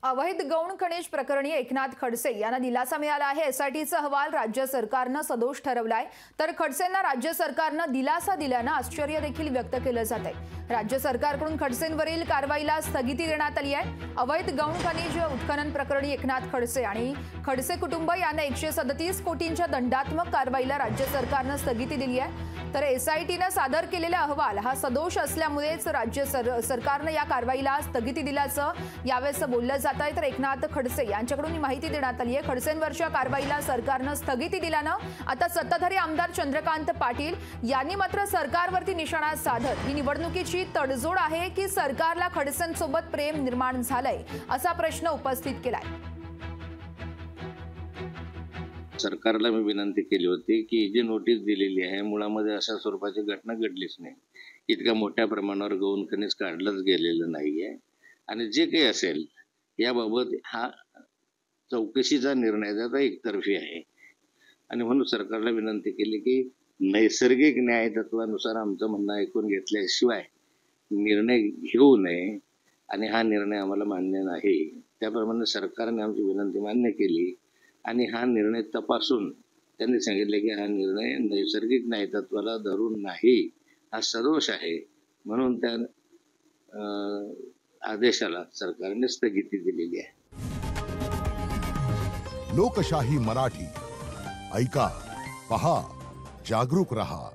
अवैध गौण खनिज प्रकरणी एकनाथ खडसे यांना दिलासा मिळाला आहे। एसआयटीचा अहवाल राज्य सरकारनं सदोष ठरवलाय, तर खडसेंना राज्य सरकारनं दिलासा दिल्यानं आश्चर्य देखील व्यक्त केलं जात आहे। राज्य सरकारकडून खडसेंवरील कारवाईला स्थगिती देण्यात आली आहे। अवैध गौण खनिज उत्खनन प्रकरणी एकनाथ खडसे आणि खडसे कुटुंब यांना 137 कोटींच्या दंडात्मक कारवाईला राज्य सरकारनं स्थगिती दिली आहे। तर एसआयटीनं सादर केलेला अहवाल हा सदोष असल्यामुळेच राज्य सरकारनं या कारवाईला स्थगिती दिल्याचं यावेळेस बोललं जात आहे। तर एकनाथ खडसे यांच्याकडून ही माहिती देण्यात आली आहे। खडसेंवरच्या कारवाईला सरकारनं स्थगिती दिल्यानं आता सत्ताधारी आमदार चंद्रकांत पाटील यांनी मात्र सरकारवरती निशाणा साधत ही निवडणुकीची तडजोड आहे की सरकारला खडसेंसोबत प्रेम निर्माण झालंय असा प्रश्न उपस्थित केलाय। सरकारला मी विनंती केली होती की जी नोटीस दिलेली आहे मुळामध्ये अशा स्वरूपाची घटना घडलीच नाही, इतक्या मोठ्या प्रमाणावर गौण खनिज काढलंच गेलेलं नाहीये आणि जे काही असेल याबाबत हा चौकशीचा निर्णय त्याचा एकतर्फी आहे आणि म्हणून सरकारला विनंती केली की नैसर्गिक न्याय तत्वानुसार आमचं म्हणणं ऐकून घेतल्याशिवाय निर्णय घेऊ नये आणि हा निर्णय आम्हाला मान्य नाही। त्याप्रमाणे सरकारने आमची विनंती मान्य केली आणि हा निर्णय तपासून त्यांनी सांगितले की हा निर्णय नैसर्गिक न्यायतत्वाला धरून नाही, हा सदोष आहे, म्हणून त्या आदेशाला सरकारने स्थगिती दिलेली आहे। लोकशाही मराठी ऐका, पहा, जागरूक रहा।